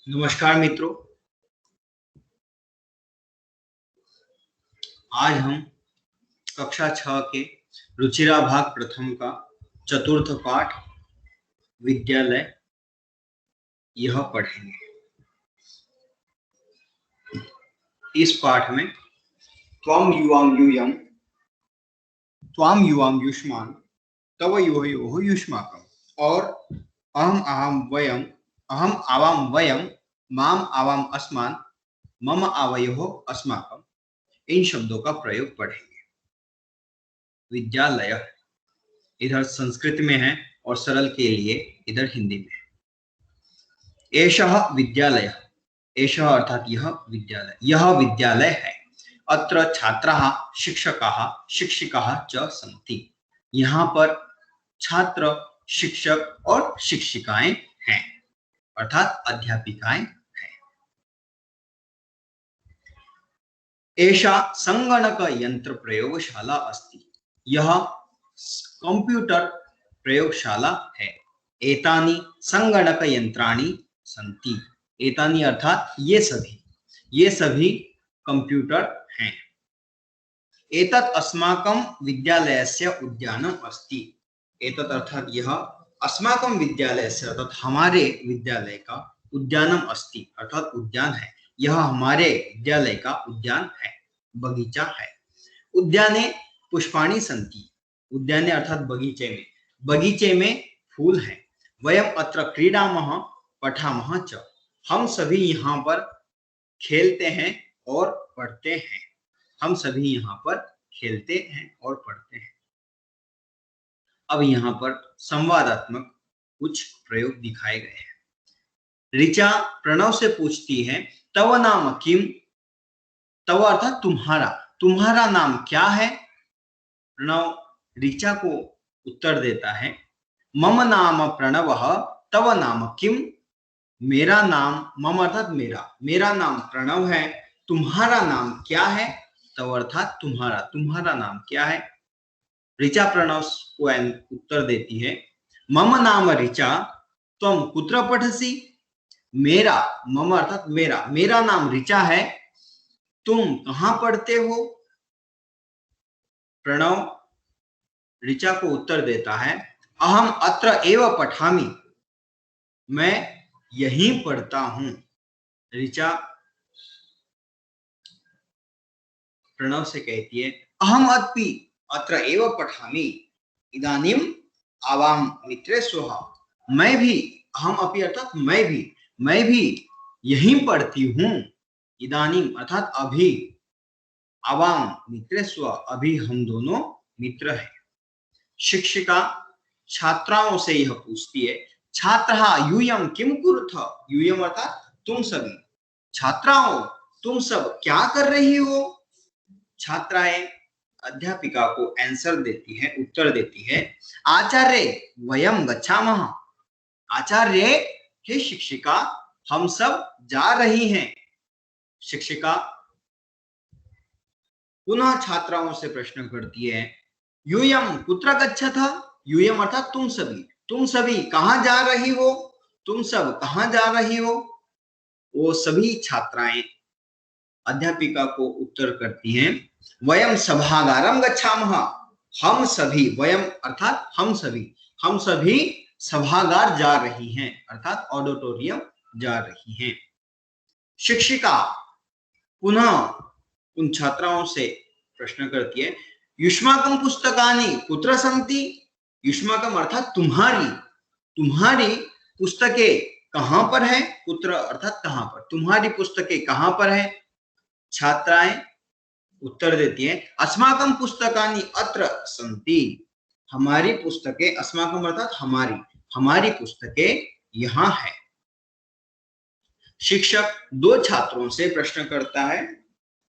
नमस्कार मित्रों। आज हम कक्षा 6 के रुचिरा भाग प्रथम का चतुर्थ पाठ विद्यालय यह पढ़ेंगे। इस पाठ में त्वं युवां युष्मान् तव युवयोः युष्माकम् और अहम आवाम वयम माम आवाम अस्मान् मम आवयोः अस्माकम्, इन शब्दों का प्रयोग पढ़ेंगे। विद्यालय इधर संस्कृत में है और सरल के लिए इधर हिंदी में है। एषः विद्यालय, एषः अर्थात यह विद्यालय है। अत्र छात्राः शिक्षकाः शिक्षिकाः च सन्ति। यहाँ पर छात्र शिक्षक और शिक्षिकाएं हैं अर्थात अध्यापिकाएं हैं। एषा संगणक यंत्र प्रयोगशाला अस्ति। यह कंप्यूटर प्रयोगशाला है। एतानि संगणक यंत्राणि सन्ति। एतानि अर्थात ये सभी कंप्यूटर हैं। एतत् अस्माकं विद्यालयस्य उद्यानम् अस्ति। एतत् अर्थात यह अस्माकं विद्यालयस्य अर्थात हमारे विद्यालय का उद्यानम् अस्ति अर्थात उद्यान है। यह हमारे विद्यालय का उद्यान है, बगीचा है। उद्याने पुष्पाणि सन्ति। उद्याने अर्थात बगीचे में फूल हैं। वयम अत्र क्रीडामः पठामः च। हम सभी यहाँ पर खेलते हैं और पढ़ते हैं। हम सभी यहाँ पर खेलते हैं और पढ़ते हैं। अब यहाँ पर संवादात्मक कुछ प्रयोग दिखाए गए हैं। ऋचा प्रणव से पूछती है तव नाम किम। तव अर्थात तुम्हारा नाम क्या है। प्रणव ऋचा को उत्तर देता है मम नाम प्रणवः तव नाम किम। मेरा नाम, मम अर्थात मेरा नाम प्रणव है। तुम्हारा नाम क्या है। तव अर्थात तुम्हारा नाम क्या है। ऋचा प्रणव को उत्तर देती है मम नाम ऋचा त्वं कुत्र पठसि। मम अर्थात मेरा नाम ऋचा है, तुम कहाँ पढ़ते हो। प्रणव ऋचा को उत्तर देता है अहम अत्र एव पठामि। मैं यहीं पढ़ता हूं। ऋचा प्रणव से कहती है अहम अपि अत्र एव पठामि इदानीम आवाम मित्रे स्वः। मैं भी, अहम अपि अर्थात मैं भी यहीं पढ़ती हूँ। इदानीम अर्थात अभी, आवाम मित्रे स्वः अभी हम दोनों मित्र हैं। शिक्षिका छात्राओं से यह पूछती है छात्रः यूयं किं कुरुथ। यूयं अर्थात तुम सभी। छात्राओं तुम सब क्या कर रही हो। छात्राएं अध्यापिका को उत्तर देती है आचार्य वयम गच्छामः। आचार्य हे शिक्षिका हम सब जा रही हैं। शिक्षिका पुनः छात्राओं से प्रश्न करती है यूयम कुत्र गच्छथ। यूयम अर्थात तुम सभी कहाँ जा रही हो। तुम सब कहाँ जा रही हो। वो सभी छात्राएं अध्यापिका को उत्तर करती हैं वयम सभागारम गच्छामः। हम सभी, वयम अर्थात हम सभी सभागार जा रही हैं अर्थात ऑडिटोरियम जा रही हैं। शिक्षिका पुनः उन छात्राओं से प्रश्न करती है युष्माकं पुस्तकानि कुत्र सन्ति। युष्माकं अर्थात तुम्हारी पुस्तकें कहाँ पर है। कुत्र अर्थात कहाँ पर। तुम्हारी पुस्तकें कहाँ पर है। छात्राएं उत्तर देती हैं अस्माकं पुस्तकानि अत्र सन्ति। हमारी पुस्तकें, अस्माकं अर्थात हमारी पुस्तकें यहाँ है। शिक्षक दो छात्रों से प्रश्न करता है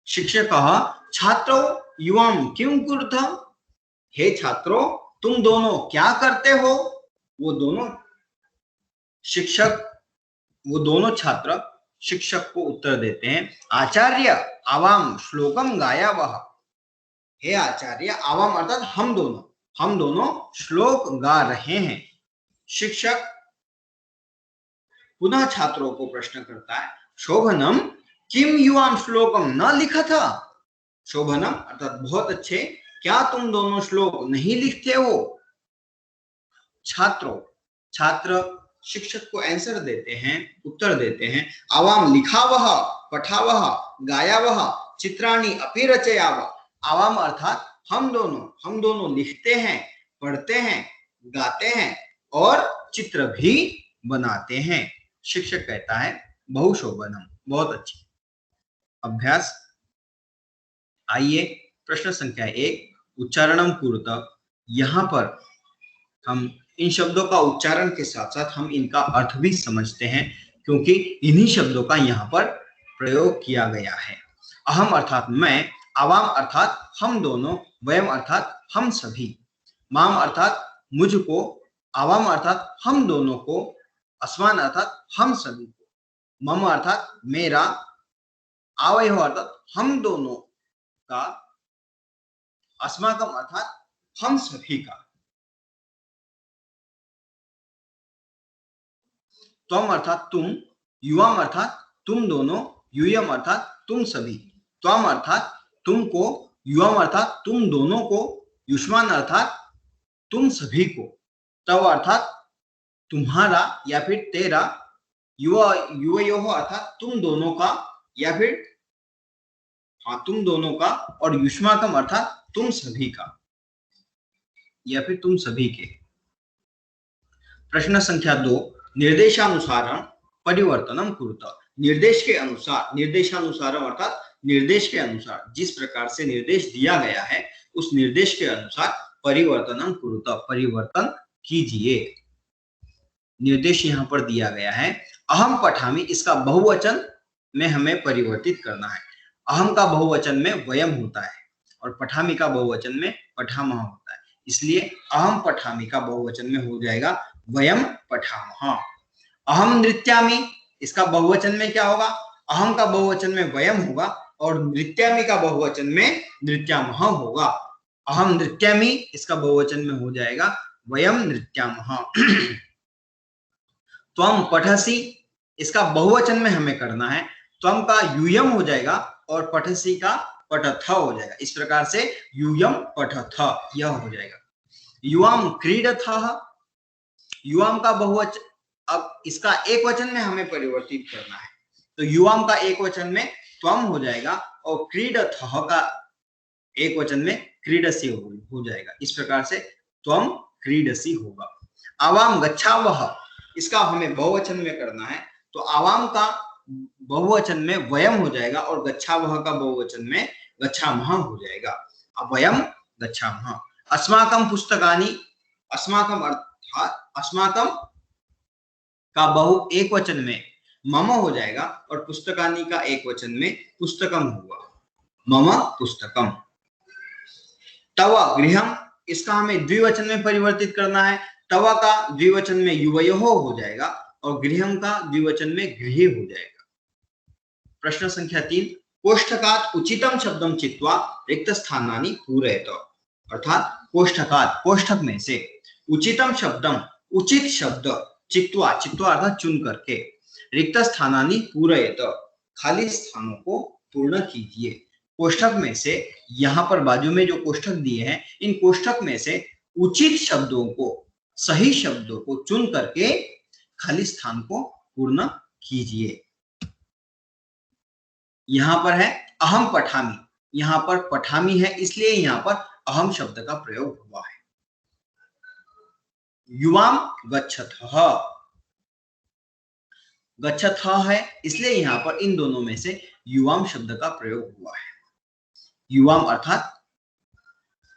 शिक्षकः छात्रो युवां किं कुरुथ। हे छात्रों तुम दोनों क्या करते हो। वो दोनों छात्र शिक्षक को उत्तर देते हैं आचार्य आवाम श्लोकम गायावः। हे आचार्य, आवाम अर्थात हम दोनों श्लोक गा रहे हैं। शिक्षक पुनः छात्रों को प्रश्न करता है, शोभनम किम युवाम श्लोकम न लिखा था। शोभनम अर्थात बहुत अच्छे, क्या तुम दोनों श्लोक नहीं लिखते हो। छात्रों, छात्र शिक्षक को आंसर देते हैं, उत्तर देते हैं, आवाम लिखावह पठावह गायावह चित्राणि अपि रचयावह। आवाम अर्थात हम दोनों लिखते हैं, पढ़ते हैं, गाते हैं और चित्र भी बनाते हैं। शिक्षक कहता है बहुशोभनम, बहुत अच्छी। अभ्यास, आइए प्रश्न संख्या 1, उच्चारणम कुरुत। यहाँ पर हम इन शब्दों का उच्चारण के साथ साथ हम इनका अर्थ भी समझते हैं, क्योंकि इन्हीं शब्दों का यहाँ पर प्रयोग किया गया है। अहम अर्थात मैं, आवाम अर्थात हम दोनों, वयम अर्थात हम सभी, माम अर्थात मुझको, आवाम अर्थात हम दोनों को, अस्मान अर्थात हम सभी को, मम अर्थात मेरा, आवयो अर्थात हम दोनों का, अस्माकम अर्थात हम सभी का, त्वम अर्थात तुम, युवाम अर्थात तुम दोनों, यूयम अर्थात तुम सभी, त्वम अर्थात तुमको, युवाम अर्थात तुम दोनों को, युष्मान अर्थात तुम सभी को, तव अर्थात तुम्हारा या फिर तेरा, युवा युवयोः अर्थात तुम दोनों का या फिर हाँ तुम दोनों का, और युष्माकम अर्थात तुम सभी का या फिर तुम सभी के। प्रश्न संख्या 2, निर्देशानुसारम परिवर्तनम कुरुत। निर्देश के अनुसार, निर्देशानुसारम अर्थात निर्देश के अनुसार, जिस प्रकार से निर्देश दिया गया है उस निर्देश के अनुसार परिवर्तनम कुरुत, परिवर्तन कीजिए। निर्देश यहाँ पर दिया गया है, अहम पठामि, इसका बहुवचन में हमें परिवर्तित करना है। अहम का बहुवचन में वयम होता है और पठामि का बहुवचन में पठामह होता है, इसलिए अहम पठामि का बहुवचन में हो जाएगा वयम पठामह। अहम नृत्यामि, इसका बहुवचन में क्या होगा, अहम का बहुवचन में वयम होगा और नृत्यामि का बहुवचन में नृत्यामह होगा। अहम नृत्यामि, इसका बहुवचन में हो जाएगा वयम नृत्यामह। त्वम पठसि, इसका बहुवचन में हमें करना है, त्वम का यूयम हो जाएगा और पठसि का पठथ हो जाएगा। इस प्रकार से यूयम पठथ यह हो जाएगा। युवाम क्रीडथः, युवाम का बहुवचन, अब इसका एक वचन में हमें परिवर्तित करना है, तो युवाम का एक वचन में त्वम हो जाएगा और क्रीडथः का एक वचन में क्रीडसि हो जाएगा। इस प्रकार से त्वम क्रीडसि होगा। आवाम गच्छावः, इसका हमें बहुवचन में करना है, तो आवाम का बहुवचन में वयम हो जाएगा और गच्छावः का बहुवचन में गच्छामः हो जाएगा। अब वयम गच्छामः। अस्माकं पुस्तकानि, अस्माकं अर्थात अस्माकं का बहु एक वचन में मम हो जाएगा और पुस्तकानि का एक वचन में पुस्तकम होगा, मम पुस्तकम। तव गृहम, इसका हमें द्विवचन में परिवर्तित करना है, तव का द्विवचन में युवयोः हो जाएगा और गृहम का द्विवचन में गृहे हो जाएगा। प्रश्न संख्या 3, कोष्ठकात् उचितम शब्दम चित्वा रिक्त स्थानानि पूरयत। अर्थात कोष्ठकात्, कोष्ठक में से, उचितम शब्दम, उचित शब्द, चित्वा, चित्वा अर्थात चुन करके, रिक्त स्थानानि पूरयत, खाली स्थानों को पूर्ण कीजिए। कोष्ठक में से, यहाँ पर बाजू में जो कोष्ठक दिए हैं, इन कोष्ठक में से उचित शब्दों को, सही शब्दों को चुन करके खाली स्थान को पूर्ण कीजिए। यहाँ पर है अहम पठामि, यहाँ पर पठामि है इसलिए यहाँ पर अहम शब्द का प्रयोग हुआ है। युवाम गच्छथः, गच्छथः है इसलिए यहाँ पर इन दोनों में से युवाम शब्द का प्रयोग हुआ है। युवाम अर्थात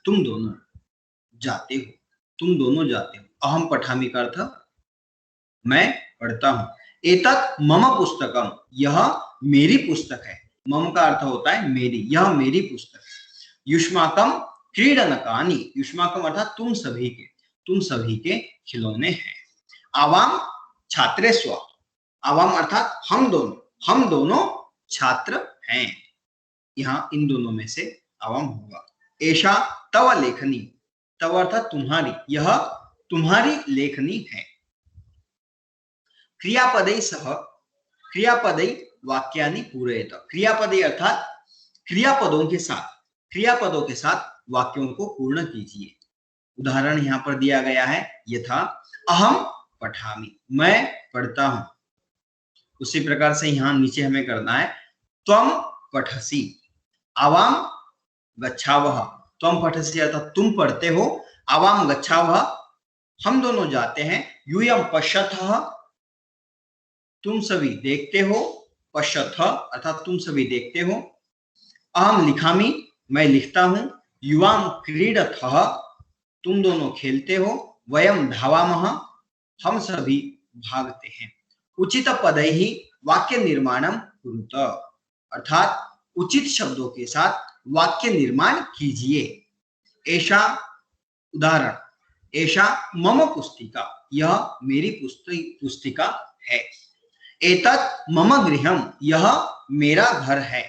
तुम दोनों जाते हो, तुम दोनों जाते हो। अहम पठामि का अर्थ मैं पढ़ता हूं। एतत् मम पुस्तकम, यह मेरी पुस्तक है। मम का अर्थ होता है मेरी, यह मेरी पुस्तक है। युष्माकम क्रीडनकानि, युष्माकम अर्थात तुम सभी के, तुम सभी के खिलौने हैं। आवाम छात्रेष्व, आवाम अर्थात हम दोनों छात्र हैं। यहाँ इन दोनों में से आवाम होगा। एषा तव लेखनी, तव अर्थात तुम्हारी, यह तुम्हारी लेखनी है। क्रियापदै सह क्रियापदै वाक्यानि पूरयेत। क्रियापदे अर्थात क्रियापदों के साथ वाक्यों को पूर्ण कीजिए। उदाहरण यहाँ पर दिया गया है, यथा अहम पठामि, मैं पढ़ता हूं। उसी प्रकार से यहाँ नीचे हमें करना है, त्वम पठसि, आवाम गच्छावः। त्वम पठसि अर्थात तुम पढ़ते हो, आवाम गच्छावः हम दोनों जाते हैं, यूयम पश्यतः तुम सभी देखते हो, पश्यतः अर्थात तुम सभी देखते हो, अहम लिखामि मैं लिखता हूं, युवाम क्रीडतः तुम दोनों खेलते हो, वयम धावामः हम सभी भागते हैं। उचित पदैहि वाक्य निर्माणम कुरुत अर्थात उचित शब्दों के साथ वाक्य निर्माण कीजिए। ऐसा उदाहरण, ऐसा मम पुस्तिका, यह मेरी पुस्तिका है। एतत् मम गृहम, यह मेरा घर है।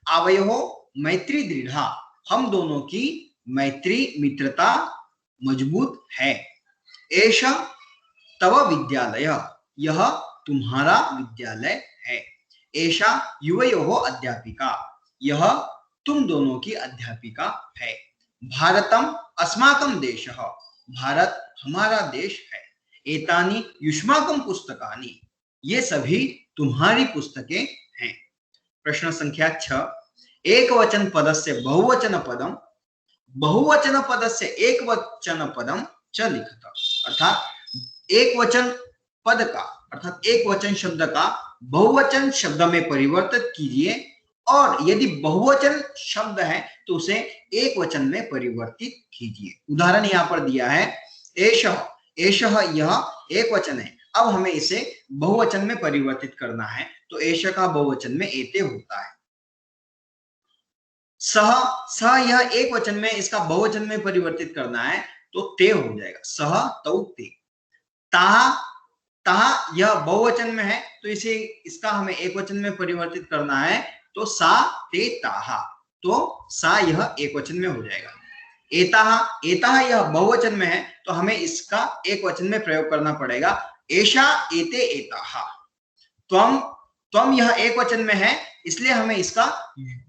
आवयोः मैत्री दृढ़ा, हम दोनों की मैत्री मित्रता मजबूत है। एषा तव विद्यालय, यह तुम्हारा विद्यालय है। एषा युवयोः अध्यापिका, यह तुम दोनों की अध्यापिका है। भारतम अस्माकं देशः, भारत हमारा देश है। एतानि युष्माकं पुस्तकानि, ये सभी तुम्हारी पुस्तकें हैं। प्रश्न संख्या 6, एक वचन पदस्य बहुवचन पदम, बहुवचन पदस्य एक वचन पदम च लिखत अर्थात एक वचन पद का अर्थात एक वचन शब्द का बहुवचन शब्द में परिवर्तित कीजिए, और यदि बहुवचन शब्द है तो उसे एक वचन में परिवर्तित कीजिए। उदाहरण यहाँ पर दिया है, एषः, एषः यह एक वचन है, अब हमें इसे बहुवचन में परिवर्तित करना है, तो एषः का बहुवचन में एते होता है। सह, सह यह एक वचन में, इसका बहुवचन में परिवर्तित करना है तो ते हो जाएगा, सह तौ ते। ताहा, ताहा यह बहुवचन में है तो इसे इसका हमें एक वचन में परिवर्तित करना है तो सा ते ताहा, तो सा यह एक वचन में हो जाएगा। एताहा, एताहा यह बहुवचन में है तो हमें इसका एक वचन में प्रयोग करना पड़ेगा, एषा एते एताहा। त्वम, त्वम यह एक वचन में है इसलिए हमें इसका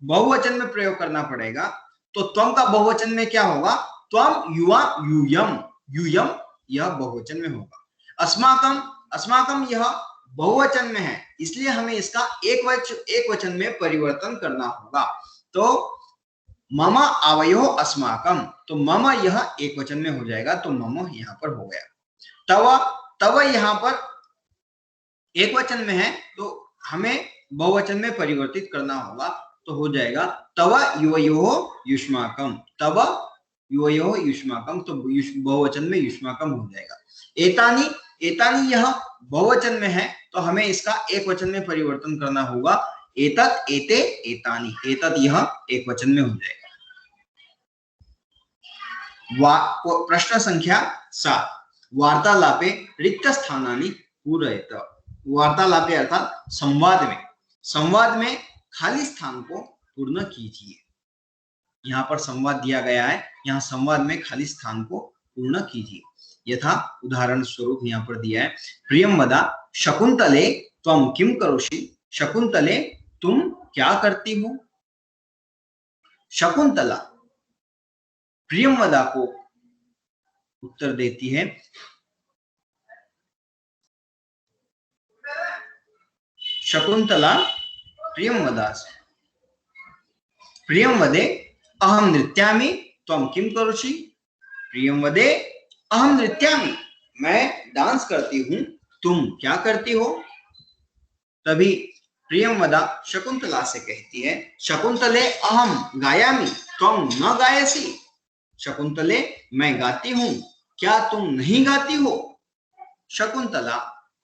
बहुवचन में प्रयोग करना पड़ेगा, तो त्वम का बहुवचन में क्या होगा, त्वम युवा यूयम, यूयम यह बहुवचन में होगा। अस्माकम, अस्माकम यह बहुवचन में है इसलिए हमें इसका एक वचन में परिवर्तन करना होगा, तो मम आवयो अस्माकम, तो मम यह एक वचन में हो जाएगा, तो मम यहाँ पर हो गया। तव, तव यहाँ पर एक वचन में है तो हमें बहुवचन में परिवर्तित करना होगा, तो हो जाएगा तव युवयोः युष्माकम, तव युवयोः युष्माकम, तो बहुवचन में युष्माकम हो जाएगा। एतानि, एतानि यह बहुवचन में है तो हमें इसका एक वचन में परिवर्तन करना होगा, एतत् एते एतानि, एतत् यह एक वचन में हो जाएगा। प्रश्न संख्या 7, वार्तालापे रिक्त स्थानानि पूरयत। वार्तालापे अर्थात संवाद में, संवाद में खाली स्थान को पूर्ण कीजिए। यहाँ पर संवाद दिया गया है, यहाँ संवाद में खाली स्थान को पूर्ण कीजिए। यथा उदाहरण स्वरूप यहाँ पर दिया है, प्रियम वदा शकुंतले त्वं किम करोषि, शकुंतले तुम क्या करती हो। शकुंतला प्रियम वदा को उत्तर देती है, शकुंतला प्रियम वदास, प्रियम वदे अहम नृत्यामि त्वं किम करोषि, प्रियम वदे अहम नृत्यामि मैं डांस करती हूँ तुम क्या करती हो। तभी प्रियम वदा शकुंतला से कहती है, शकुंतले अहम गायामि त्वं न गायसि, शकुंतले मैं गाती हूँ क्या तुम नहीं गाती हो। शकुंतला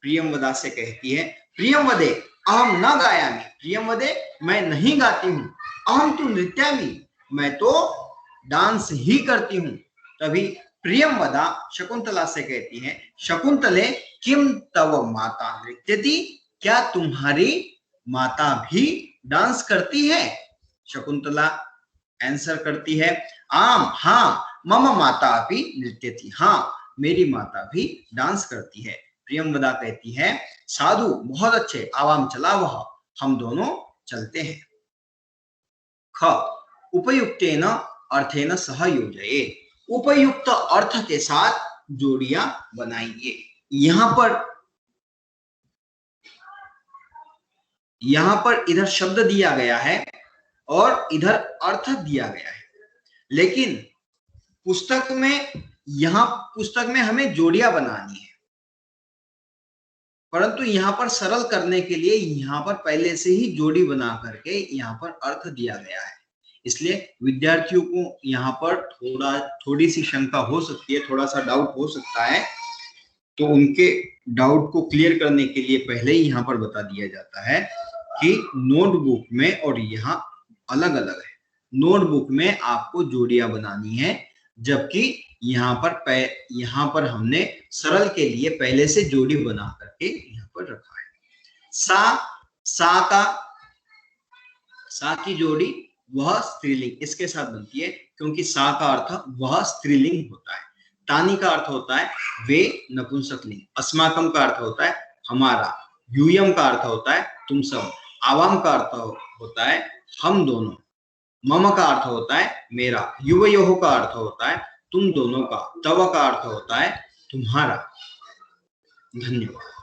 प्रियम वदा से कहती है, प्रियम वदे अहम न गायामि, प्रियम वदे मैं नहीं गाती हूँ, अहम तु नृत्यामि मैं तो डांस ही करती हूँ। तभी प्रियम वदा शकुंतला से कहती है, शकुंतले किम तव माता नृत्यति, क्या तुम्हारी माता भी डांस करती है। शकुंतला आंसर करती है, आम हाँ मम माता भी नृत्यति, हाँ मेरी माता भी डांस करती है। प्रियंवदा कहती है, साधु बहुत अच्छे, आवाम चला वह, हम दोनों चलते हैं। ख उपयुक्तेन अर्थेन सह योजयेत्, उपयुक्त अर्थ के साथ जोड़ियां बनाइए। यहाँ पर इधर शब्द दिया गया है और इधर अर्थ दिया गया है, लेकिन पुस्तक में हमें जोड़ियां बनानी है, परंतु यहाँ पर सरल करने के लिए यहाँ पर पहले से ही जोड़ी बना करके यहाँ पर अर्थ दिया गया है। इसलिए विद्यार्थियों को यहाँ पर थोड़ी सी शंका हो सकती है, थोड़ा सा डाउट हो सकता है, तो उनके डाउट को क्लियर करने के लिए पहले ही यहाँ पर बता दिया जाता है कि नोटबुक में और यहाँ अलग अलग है। नोटबुक में आपको जोड़ियां बनानी है, जबकि यहाँ पर हमने सरल के लिए पहले से जोड़ी बना करके यहाँ पर रखा है। सा की जोड़ी वह स्त्रीलिंग इसके साथ बनती है, क्योंकि सा का अर्थ वह स्त्रीलिंग होता है। तानी का अर्थ होता है वे नपुंसकलिंग। अस्माकम का अर्थ होता है हमारा। यूयम का अर्थ होता है तुम सब। आवाम का अर्थ होता है हम दोनों। मम का अर्थ होता है मेरा। युवयोः का अर्थ होता है तुम दोनों का। तव का अर्थ होता है तुम्हारा। धन्यवाद।